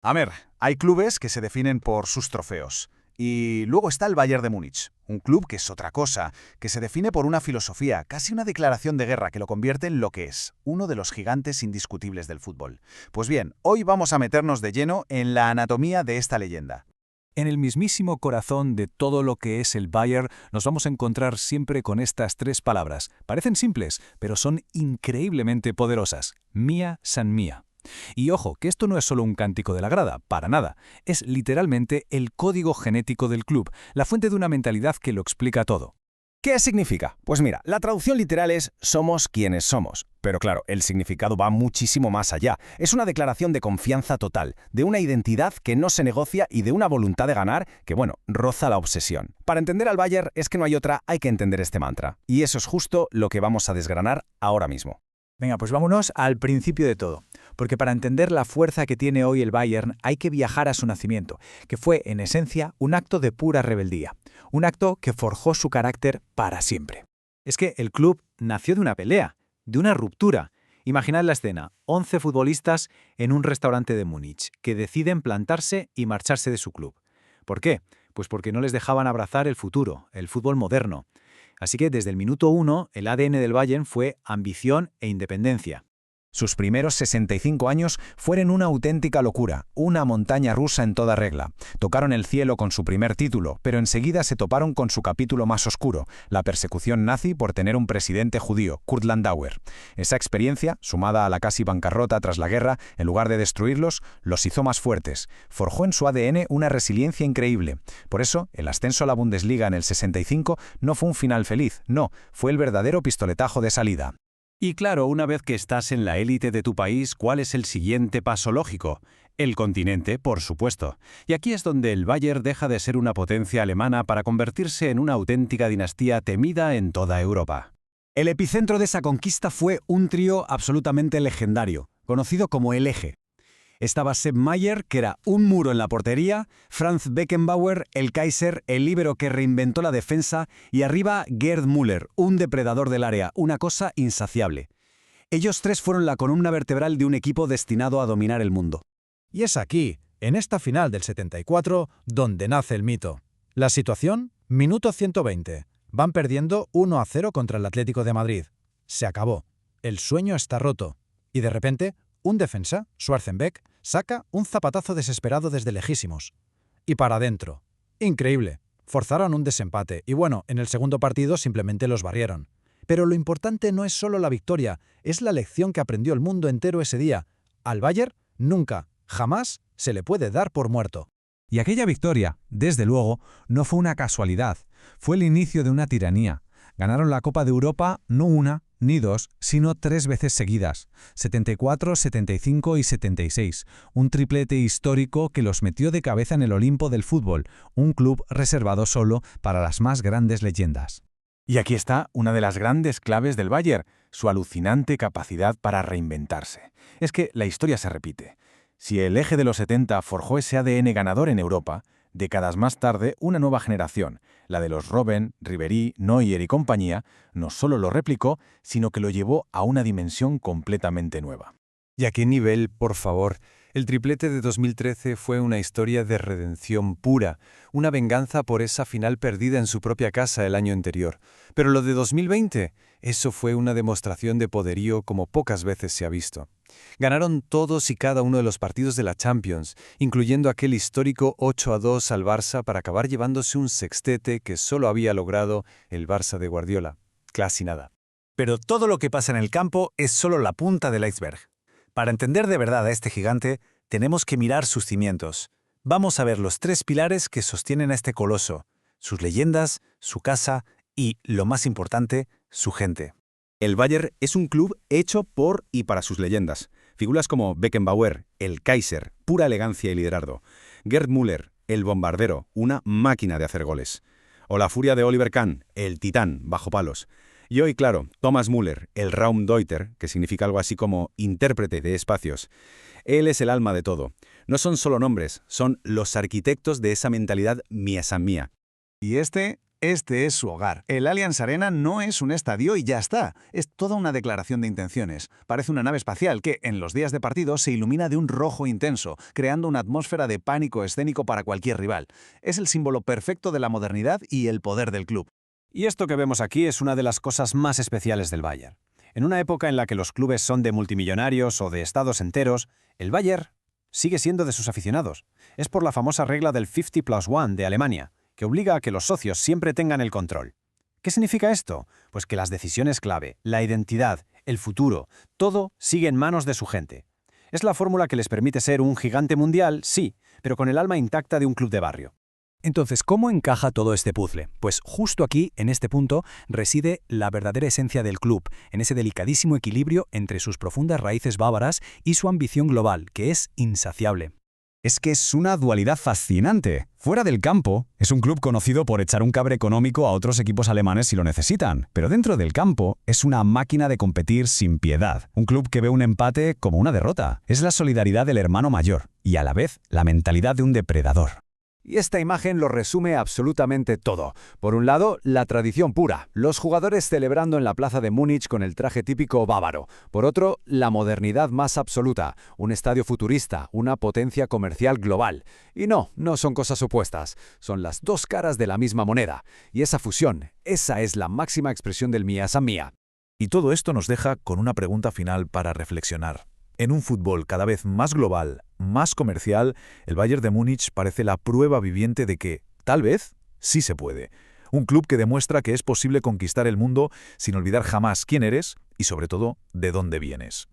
A ver, hay clubes que se definen por sus trofeos. Y luego está el Bayern de Múnich, un club que es otra cosa, que se define por una filosofía, casi una declaración de guerra que lo convierte en lo que es, uno de los gigantes indiscutibles del fútbol. Pues bien, hoy vamos a meternos de lleno en la anatomía de esta leyenda. En el mismísimo corazón de todo lo que es el Bayern, nos vamos a encontrar siempre con estas tres palabras. Parecen simples, pero son increíblemente poderosas. Mía San Mía. Y ojo, que esto no es solo un cántico de la grada, para nada. Es literalmente el código genético del club, la fuente de una mentalidad que lo explica todo. ¿Qué significa? Pues mira, la traducción literal es somos quienes somos. Pero claro, el significado va muchísimo más allá. Es una declaración de confianza total, de una identidad que no se negocia y de una voluntad de ganar que, bueno, roza la obsesión. Para entender al Bayern es que no hay otra, hay que entender este mantra. Y eso es justo lo que vamos a desgranar ahora mismo. Venga, pues vámonos al principio de todo, porque para entender la fuerza que tiene hoy el Bayern hay que viajar a su nacimiento, que fue, en esencia, un acto de pura rebeldía, un acto que forjó su carácter para siempre. Es que el club nació de una pelea, de una ruptura. Imaginad la escena, 11 futbolistas en un restaurante de Múnich, que deciden plantarse y marcharse de su club. ¿Por qué? Pues porque no les dejaban abrazar el futuro, el fútbol moderno. Así que desde el minuto 1, el ADN del Bayern fue ambición e independencia. Sus primeros 65 años fueron una auténtica locura, una montaña rusa en toda regla. Tocaron el cielo con su primer título, pero enseguida se toparon con su capítulo más oscuro, la persecución nazi por tener un presidente judío, Kurt Landauer. Esa experiencia, sumada a la casi bancarrota tras la guerra, en lugar de destruirlos, los hizo más fuertes. Forjó en su ADN una resiliencia increíble. Por eso, el ascenso a la Bundesliga en el 65 no fue un final feliz, no, fue el verdadero pistoletazo de salida. Y claro, una vez que estás en la élite de tu país, ¿cuál es el siguiente paso lógico? El continente, por supuesto. Y aquí es donde el Bayern deja de ser una potencia alemana para convertirse en una auténtica dinastía temida en toda Europa. El epicentro de esa conquista fue un trío absolutamente legendario, conocido como el Eje. Estaba Sepp Maier, que era un muro en la portería, Franz Beckenbauer, el Kaiser, el líbero que reinventó la defensa, y arriba Gerd Müller, un depredador del área, una cosa insaciable. Ellos tres fueron la columna vertebral de un equipo destinado a dominar el mundo. Y es aquí, en esta final del 74, donde nace el mito. La situación, minuto 120. Van perdiendo 1-0 contra el Atlético de Madrid. Se acabó. El sueño está roto. Y de repente, un defensa, Schwarzenbeck, saca un zapatazo desesperado desde lejísimos. Y para adentro. Increíble. Forzaron un desempate y bueno, en el segundo partido simplemente los barrieron. Pero lo importante no es solo la victoria, es la lección que aprendió el mundo entero ese día. Al Bayern, nunca, jamás se le puede dar por muerto. Y aquella victoria, desde luego, no fue una casualidad, fue el inicio de una tiranía. Ganaron la Copa de Europa no una, ni dos, sino 3 veces seguidas, 74, 75 y 76, un triplete histórico que los metió de cabeza en el Olimpo del fútbol, un club reservado solo para las más grandes leyendas. Y aquí está una de las grandes claves del Bayern, su alucinante capacidad para reinventarse. Es que la historia se repite. Si el Eje de los 70 forjó ese ADN ganador en Europa, décadas más tarde, una nueva generación, la de los Robben, Ribéry, Neuer y compañía, no solo lo replicó, sino que lo llevó a una dimensión completamente nueva. ¿Y a qué nivel, por favor? El triplete de 2013 fue una historia de redención pura, una venganza por esa final perdida en su propia casa el año anterior. Pero lo de 2020, eso fue una demostración de poderío como pocas veces se ha visto. Ganaron todos y cada uno de los partidos de la Champions, incluyendo aquel histórico 8-2 al Barça para acabar llevándose un sextete que solo había logrado el Barça de Guardiola. Casi nada. Pero todo lo que pasa en el campo es solo la punta del iceberg. Para entender de verdad a este gigante, tenemos que mirar sus cimientos. Vamos a ver los 3 pilares que sostienen a este coloso, sus leyendas, su casa y, lo más importante, su gente. El Bayern es un club hecho por y para sus leyendas. Figuras como Beckenbauer, el Kaiser, pura elegancia y liderazgo. Gerd Müller, el bombardero, una máquina de hacer goles. O la furia de Oliver Kahn, el titán, bajo palos. Y hoy, claro, Thomas Müller, el Raumdeuter, que significa algo así como intérprete de espacios. Él es el alma de todo. No son solo nombres, son los arquitectos de esa mentalidad mía san mía. Y este Este es su hogar. El Allianz Arena no es un estadio y ya está. Es toda una declaración de intenciones. Parece una nave espacial que, en los días de partido, se ilumina de un rojo intenso, creando una atmósfera de pánico escénico para cualquier rival. Es el símbolo perfecto de la modernidad y el poder del club. Y esto que vemos aquí es una de las cosas más especiales del Bayern. En una época en la que los clubes son de multimillonarios o de estados enteros, el Bayern sigue siendo de sus aficionados. Es por la famosa regla del 50+1 de Alemania, que obliga a que los socios siempre tengan el control. ¿Qué significa esto? Pues que las decisiones clave, la identidad, el futuro, todo sigue en manos de su gente. Es la fórmula que les permite ser un gigante mundial, sí, pero con el alma intacta de un club de barrio. Entonces, ¿cómo encaja todo este puzzle? Pues justo aquí, en este punto, reside la verdadera esencia del club, en ese delicadísimo equilibrio entre sus profundas raíces bávaras y su ambición global, que es insaciable. Es que es una dualidad fascinante. Fuera del campo, es un club conocido por echar un cabre económico a otros equipos alemanes si lo necesitan. Pero dentro del campo, es una máquina de competir sin piedad. Un club que ve un empate como una derrota. Es la solidaridad del hermano mayor y, a la vez, la mentalidad de un depredador. Y esta imagen lo resume absolutamente todo. Por un lado, la tradición pura, los jugadores celebrando en la plaza de Múnich con el traje típico bávaro. Por otro, la modernidad más absoluta, un estadio futurista, una potencia comercial global. Y no son cosas opuestas, son las dos caras de la misma moneda. Y esa fusión, esa es la máxima expresión del Mia San Mia. Y todo esto nos deja con una pregunta final para reflexionar. En un fútbol cada vez más global, más comercial, el Bayern de Múnich parece la prueba viviente de que, tal vez, sí se puede. Un club que demuestra que es posible conquistar el mundo sin olvidar jamás quién eres y, sobre todo, de dónde vienes.